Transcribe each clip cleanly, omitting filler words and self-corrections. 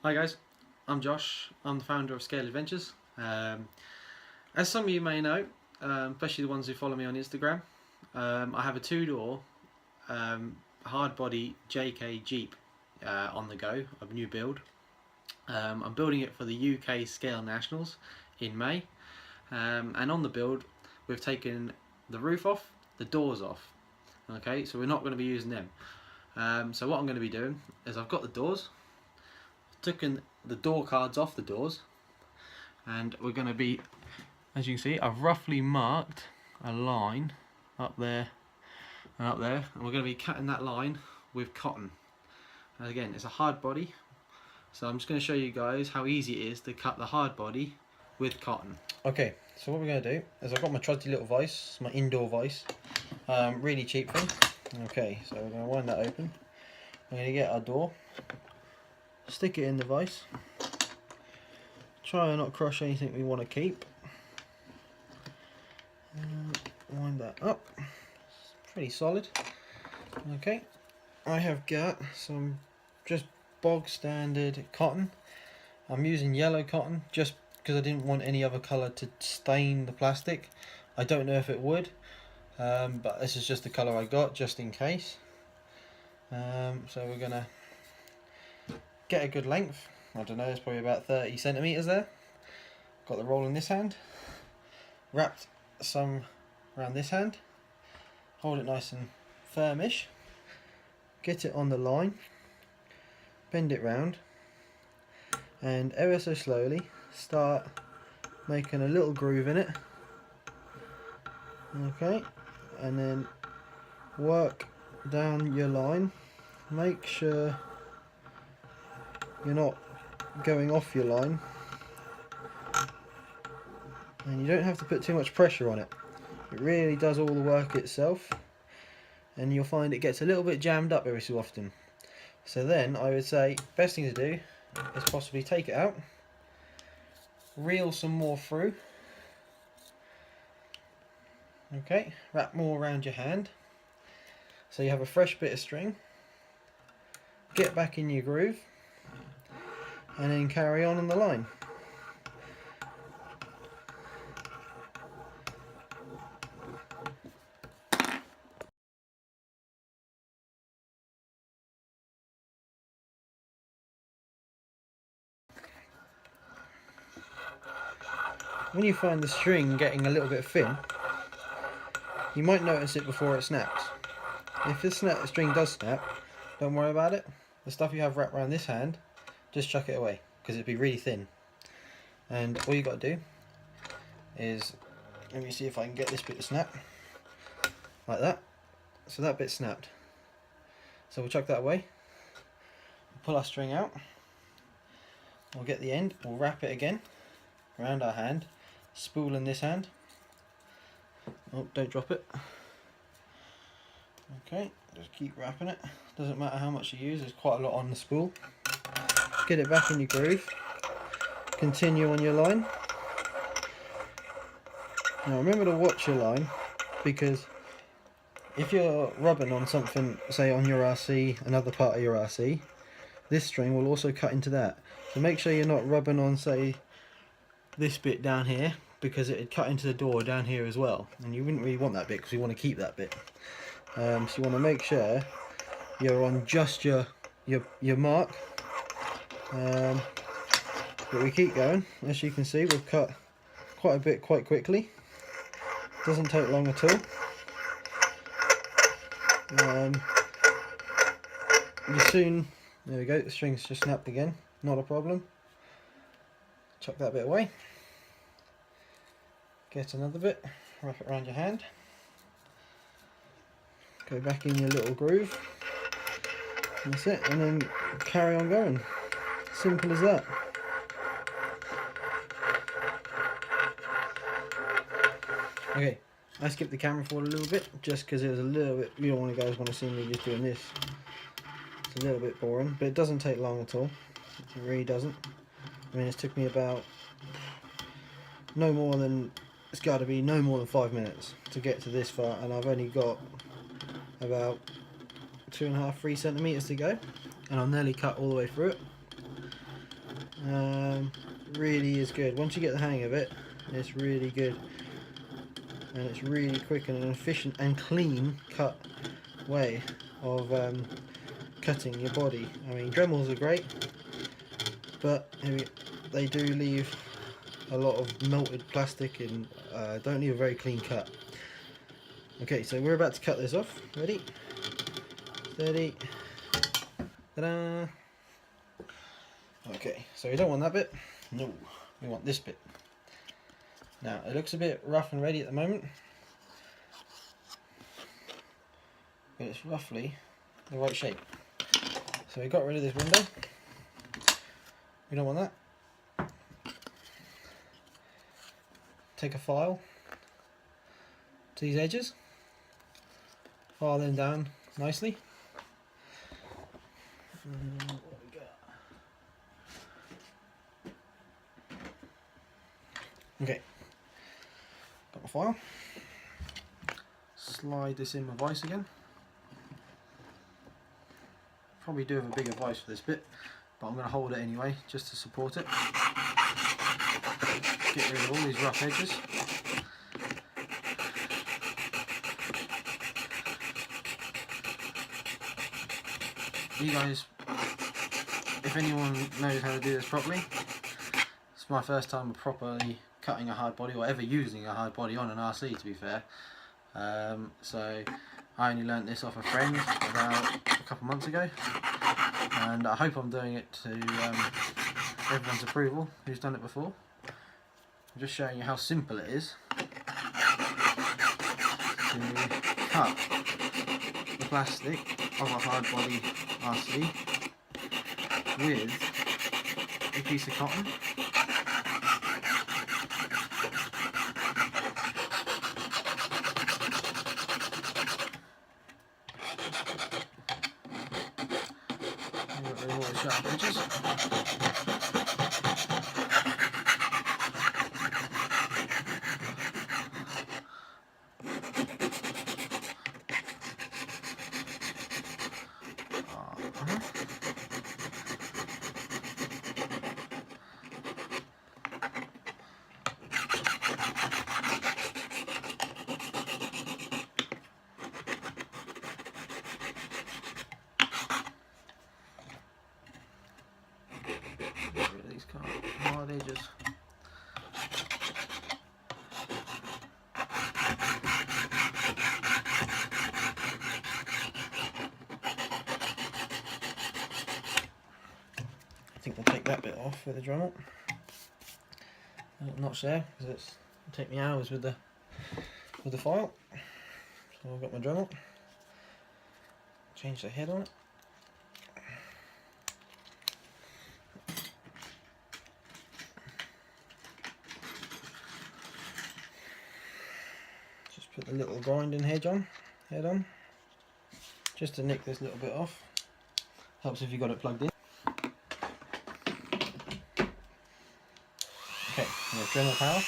Hi guys, I'm Josh. I'm the founder of Scale Adventures. As some of you may know, especially the ones who follow me on Instagram, I have a two-door hard body JK Jeep on the go, a new build. I'm building it for the UK Scale Nationals in May, and on the build we've taken the roof off, the doors off. Okay, so we're not going to be using them. So what I'm going to be doing is I've got the doors, taken the door cards off the doors, and we're going to be, as you can see, I've roughly marked a line up there and up there, and we're going to be cutting that line with cotton. And again, it's a hard body, so I'm just going to show you guys how easy it is to cut the hard body with cotton. Okay, so what we're going to do is I've got my trusty little vise, my indoor vise, really cheap thing. Okay, so we're going to wind that open. We're going to get our door, stick it in the vise, try and not crush anything we want to keep, wind that up. It's pretty solid. Okay, I have got some just bog standard cotton. I'm using yellow cotton just because I didn't want any other colour to stain the plastic. I don't know if it would, but this is just the colour I got just in case. So we're gonna get a good length. I don't know, it's probably about 30 centimeters there. Got the roll in this hand, wrapped some around this hand, hold it nice and firmish, get it on the line, bend it round, and ever so slowly start making a little groove in it. Okay, and then work down your line. Make sure you're not going off your line, and you don't have to put too much pressure on it. It really does all the work itself, and you'll find it gets a little bit jammed up every so often. So then I would say best thing to do is possibly take it out, reel some more through. Okay, wrap more around your hand so you have a fresh bit of string. Get back in your groove and then carry on the line. When you find the string getting a little bit thin, you might notice it before it snaps. If the string does snap, don't worry about it. The stuff you have wrapped around this hand, just chuck it away because it'd be really thin. And all you got to do is, let me see if I can get this bit to snap, like that. So that bit snapped. So we'll chuck that away, pull our string out, we'll get the end, we'll wrap it again around our hand, spool in this hand. Oh, don't drop it. Okay, just keep wrapping it. Doesn't matter how much you use, there's quite a lot on the spool. Get it back in your groove. Continue on your line. Now remember to watch your line, because if you're rubbing on something, say on your RC, another part of your RC, this string will also cut into that. So make sure you're not rubbing on, say, this bit down here, because it'd cut into the door down here as well, and you wouldn't really want that bit because you want to keep that bit. So you want to make sure you're on just your mark. But we keep going. As you can see, we've cut quite a bit quite quickly. Doesn't take long at all. You soon, there we go, the string's just snapped again, not a problem. Chuck that bit away. Get another bit, wrap it around your hand. Go back in your little groove. That's it, and then carry on going. Simple as that. Okay, I skipped the camera forward a little bit just because it was a little bit, you don't want to guys want to see me just doing this. It's a little bit boring, but it doesn't take long at all. It really doesn't. I mean, it's took me about it's got to be no more than 5 minutes to get to this far, and I've only got about 2.5, 3 centimeters to go, and I'm nearly cut all the way through it. Really is good. Once you get the hang of it, it's really good, and it's really quick and an efficient and clean cut way of cutting your body. I mean, Dremels are great, but they do leave a lot of melted plastic and don't leave a very clean cut. Okay, so we're about to cut this off. Ready? Steady. Ta-da! Okay, so we don't want that bit. No, we want this bit. Now, it looks a bit rough and ready at the moment, but it's roughly the right shape. So we got rid of this window. We don't want that. Take a file to these edges, file them down nicely. What we got? Okay, got my file. Slide this in my vise again. Probably do have a bigger vise for this bit, but I'm going to hold it anyway just to support it. Get rid of all these rough edges. You guys, if anyone knows how to do this properly, it's my first time properly cutting a hard body, or ever using a hard body on an RC, to be fair. So I only learnt this off a friend about a couple months ago, and I hope I'm doing it to everyone's approval who's done it before. I'm just showing you how simple it is to cut the plastic of a hard body RC with a piece of cotton. Get rid of all the sharp edges. Hard edges. I think we'll take that bit off with the Dremel. Notch there, because it'll take me hours with the file. So I've got my Dremel. Change the head on it. Put the little grinding head on, just to nick this little bit off. Helps if you've got it plugged in. Okay, Dremel power.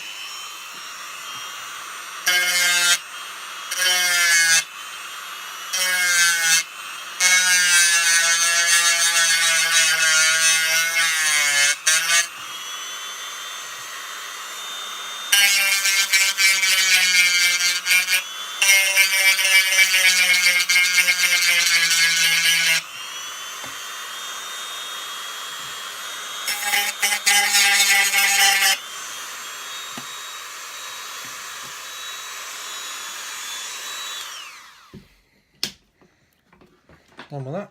Done with that.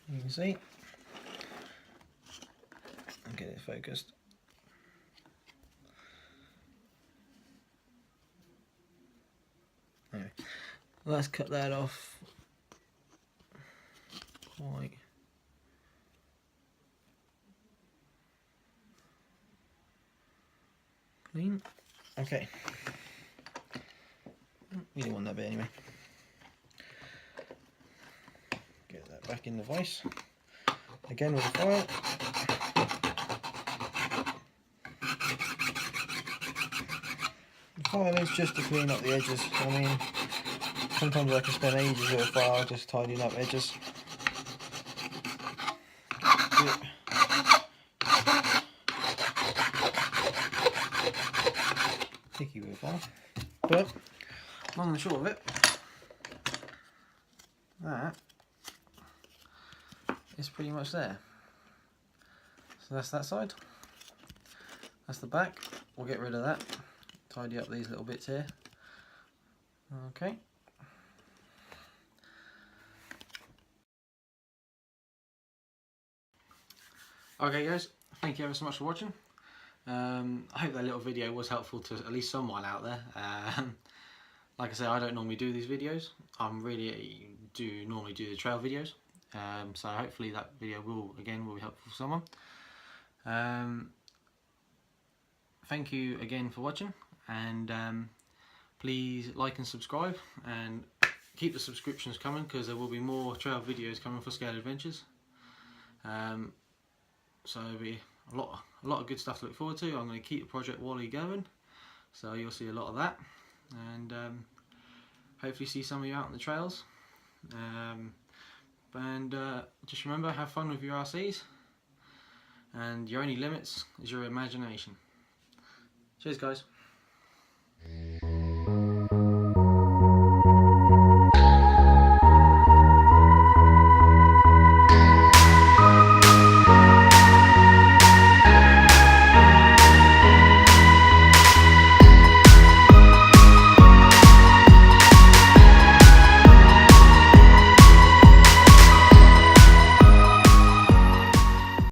You can see. I'll get it focused. Anyway, let's cut that off quite clean. Okay. We don't want that bit anyway. Get that back in the vise. Again with the file. The file is just to clean up the edges. I mean, Sometimes I can spend ages with a file just tidying up edges. Picky with one, but long and short of it, that is pretty much there. So that's that side. That's the back. We'll get rid of that. Tidy up these little bits here. Okay. Okay guys, thank you ever so much for watching. I hope that little video was helpful to at least someone out there. Like I say, I don't normally do these videos. Do normally do the trail videos. So hopefully that video will be helpful for someone. Thank you again for watching, and please like and subscribe, and keep the subscriptions coming, because there will be more trail videos coming for Scale Adventures. So there'll be a lot of good stuff to look forward to. I'm going to keep Project Wally going, so you'll see a lot of that, and hopefully see some of you out on the trails. Just remember, have fun with your RCs, and your only limits is your imagination. Cheers guys.